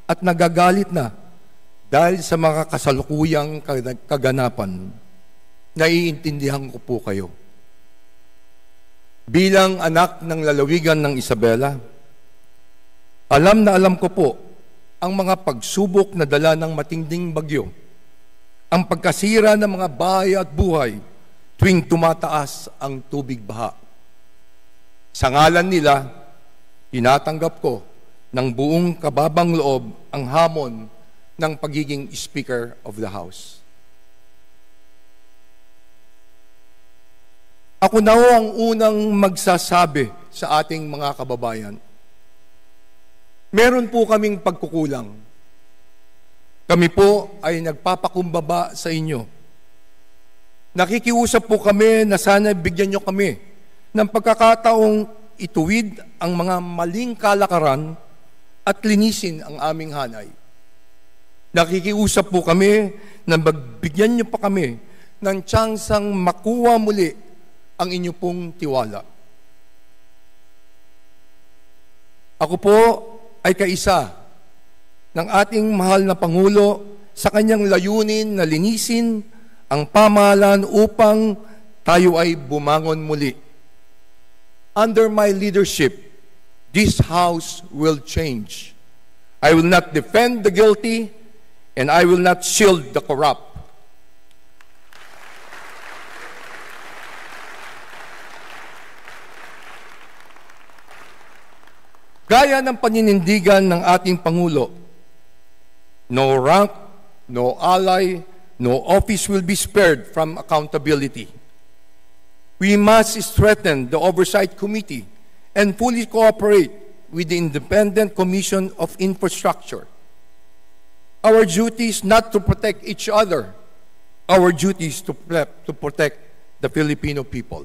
at nagagalit na dahil sa mga kasalukuyang kaganapan. Naiintindihan ko po kayo. Bilang anak ng lalawigan ng Isabela, alam na alam ko po ang mga pagsubok na dala ng matinding bagyo, ang pagkasira ng mga bahay at buhay tuwing tumataas ang tubig baha. Sa ngalan nila, tinatanggap ko ng buong kababang loob ang hamon ng pagiging Speaker of the House. Ako na ang unang magsasabi sa ating mga kababayan. Meron po kaming pagkukulang. Kami po ay nagpapakumbaba sa inyo. Nakikiusap po kami na sana bigyan nyo kami ng pagkakataong ituwid ang mga maling kalakaran at linisin ang aming hanay. Nakikiusap po kami na magbigyan nyo pa kami ng tsansang makuha muli ang inyo pong tiwala. Ako po ay kaisa ng ating mahal na Pangulo sa kanyang layunin na linisin ang pamahalaan upang tayo ay bumangon muli. Under my leadership, this House will change. I will not defend the guilty and I will not shield the corrupt. Gaya ng paninindigan ng ating Pangulo, no rank, no ally, no office will be spared from accountability. We must strengthen the Oversight Committee and fully cooperate with the Independent Commission of Infrastructure. Our duty is not to protect each other. Our duty is to protect the Filipino people.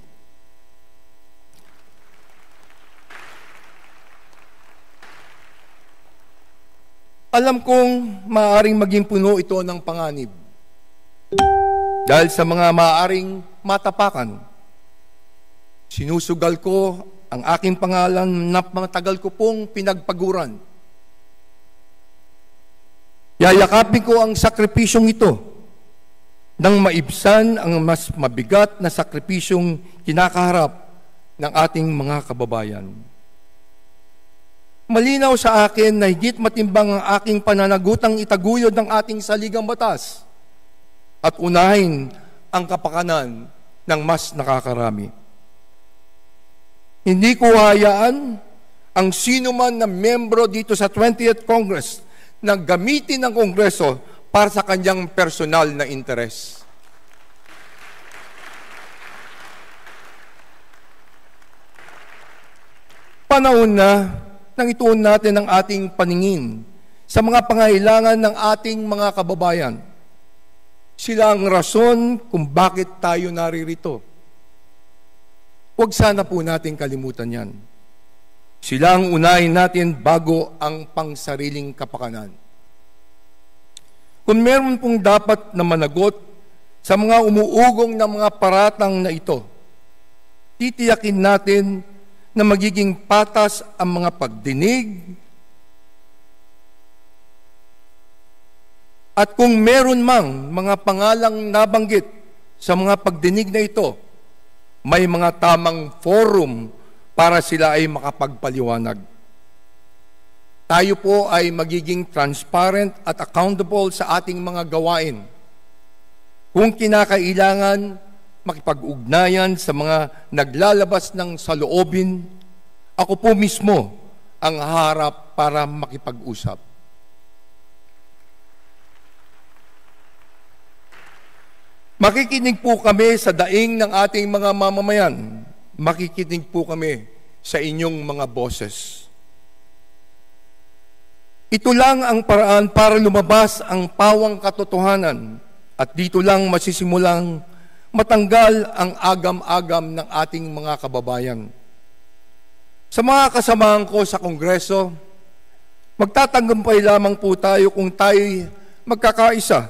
Alam kong maaaring maging puno ito ng panganib dahil sa mga maaaring matapakan. Sinusugal ko ang aking pangalan na matagal ko pong pinagpaguran. Yayakapin ko ang sakripisyong ito nang maibsan ang mas mabigat na sakripisyong kinakaharap ng ating mga kababayan. Malinaw sa akin na higit matimbang ang aking pananagutang itaguyod ng ating saligang batas at unahin ang kapakanan ng mas nakakarami. Hindi ko hayaan ang sino man na membro dito sa 20th Congress na gamitin ng Kongreso para sa kanyang personal na interes. Panahon na nang ituon natin ang ating paningin sa mga pangailangan ng ating mga kababayan. Sila ang rason kung bakit tayo naririto. Huwag sana po natin kalimutan yan. Sila ang unahin natin bago ang pangsariling kapakanan. Kung meron pong dapat na managot sa mga umuugong na mga paratang na ito, titiyakin natin na magiging patas ang mga pagdinig at kung meron mang mga pangalang nabanggit sa mga pagdinig na ito, may mga tamang forum para sila ay makapagpaliwanag. Tayo po ay magiging transparent at accountable sa ating mga gawain. Kung kinakailangan, makipag-ugnayan sa mga naglalabas ng saloobin, ako po mismo ang harap para makipag-usap. Makikinig po kami sa daing ng ating mga mamamayan. Makikinig po kami sa inyong mga boses. Ito lang ang paraan para lumabas ang pawang katotohanan at dito lang masisimulang matanggal ang agam-agam ng ating mga kababayan. Sa mga kasamahan ko sa Kongreso, magtatagumpay lamang po tayo kung tayo magkakaisa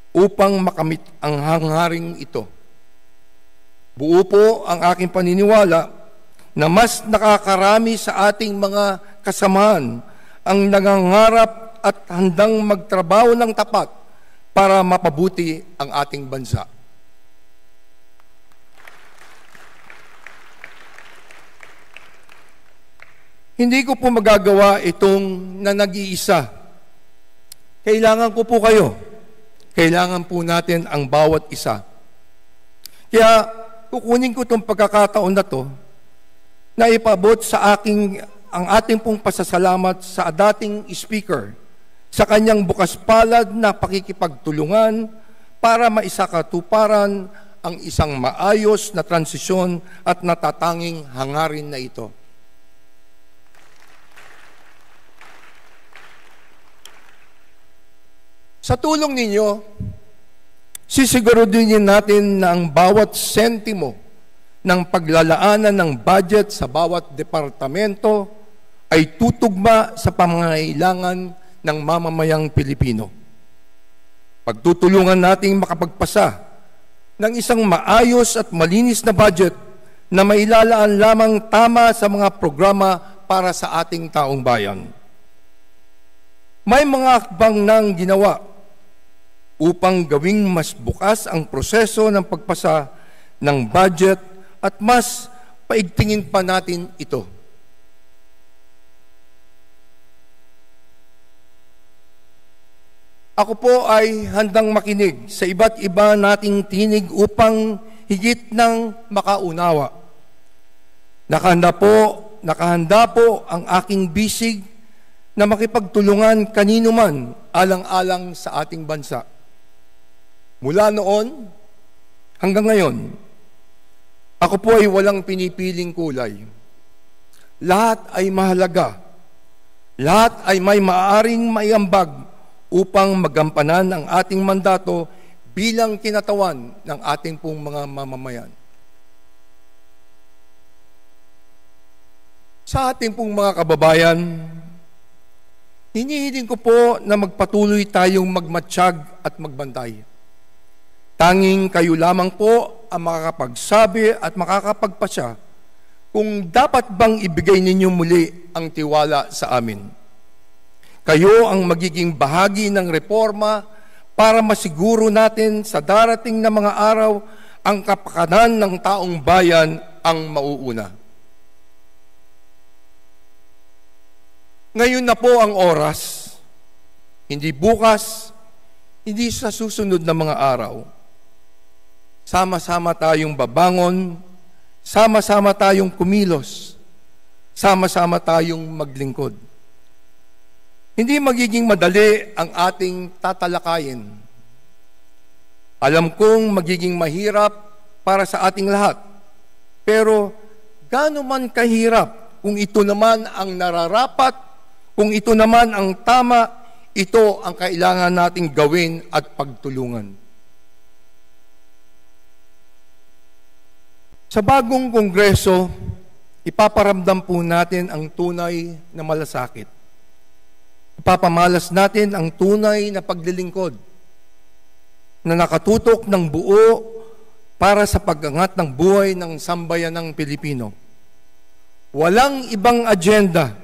upang makamit ang hangaring ito. Buo po ang aking paniniwala na mas nakakarami sa ating mga kasamahan ang nangangarap at handang magtrabaho ng tapat para mapabuti ang ating bansa. Hindi ko po magagawa itong na nag-iisa. Kailangan ko po kayo. Kailangan po natin ang bawat isa. Kaya kukunin ko itong pagkakataon na to na ipabot sa ang ating pong pasasalamat sa dating speaker sa kanyang bukas palad na pakikipagtulungan para maisakatuparan ang isang maayos na transisyon at natatanging hangarin na ito. Sa tulong ninyo, sisiguraduhin natin na ang bawat sentimo ng paglalaanan ng budget sa bawat departamento ay tutugma sa pangangailangan ng mamamayang Pilipino. Pagtutulungan nating makapagpasa ng isang maayos at malinis na budget na mailalaan lamang tama sa mga programa para sa ating taong bayan. May mga hakbang nang ginawa upang gawing mas bukas ang proseso ng pagpasa ng budget at mas paigtingin pa natin ito. Ako po ay handang makinig sa iba't iba nating tinig upang higit ng makaunawa. Nakahanda po ang aking bisig na makipagtulungan kanino man alang-alang sa ating bansa. Mula noon hanggang ngayon, ako po ay walang pinipiling kulay. Lahat ay mahalaga. Lahat ay may maaaring maiambag upang magampanan ang ating mandato bilang kinatawan ng ating pong mga mamamayan. Sa ating pong mga kababayan, hinihiling ko po na magpatuloy tayong magmatsyag at magbantay. Tanging kayo lamang po ang makakapagsabi at makakapagpasya kung dapat bang ibigay ninyo muli ang tiwala sa amin. Kayo ang magiging bahagi ng reforma para masiguro natin sa darating na mga araw ang kapakanan ng taong bayan ang mauuna. Ngayon na po ang oras, hindi bukas, hindi sa susunod na mga araw. Sama-sama tayong babangon, sama-sama tayong kumilos, sama-sama tayong maglingkod. Hindi magiging madali ang ating tatalakayin. Alam kong magiging mahirap para sa ating lahat, pero gaano man kahirap kung ito naman ang nararapat, kung ito naman ang tama, ito ang kailangan nating gawin at pagtulungan. Sa bagong kongreso, ipaparamdam po natin ang tunay na malasakit. Ipapamalas natin ang tunay na paglilingkod na nakatutok ng buo para sa pag-angat ng buhay ng sambayanang Pilipino. Walang ibang agenda,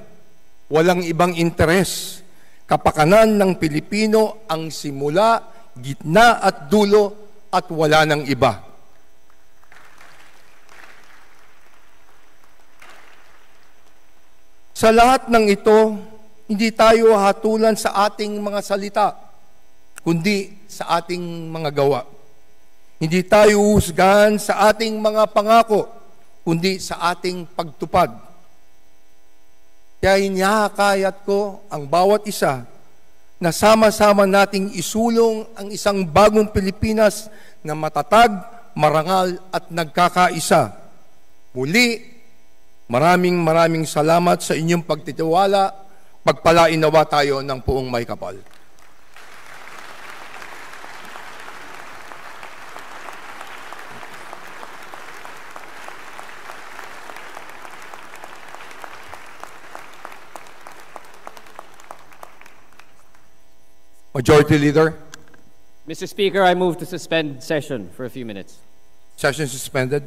walang ibang interes. Kapakanan ng Pilipino ang simula, gitna at dulo at wala ng iba. Sa lahat ng ito, hindi tayo hatulan sa ating mga salita, kundi sa ating mga gawa. Hindi tayo husgahan sa ating mga pangako, kundi sa ating pagtupad. Kaya hinihikayat ko ang bawat isa na sama-sama nating isulong ang isang bagong Pilipinas na matatag, marangal at nagkakaisa. Muli, maraming salamat sa inyong pagtitiwala. Pagpalain nawa tayo ng puong may kapal. Majority Leader. Mr. Speaker, I move to suspend session for a few minutes. Session suspended.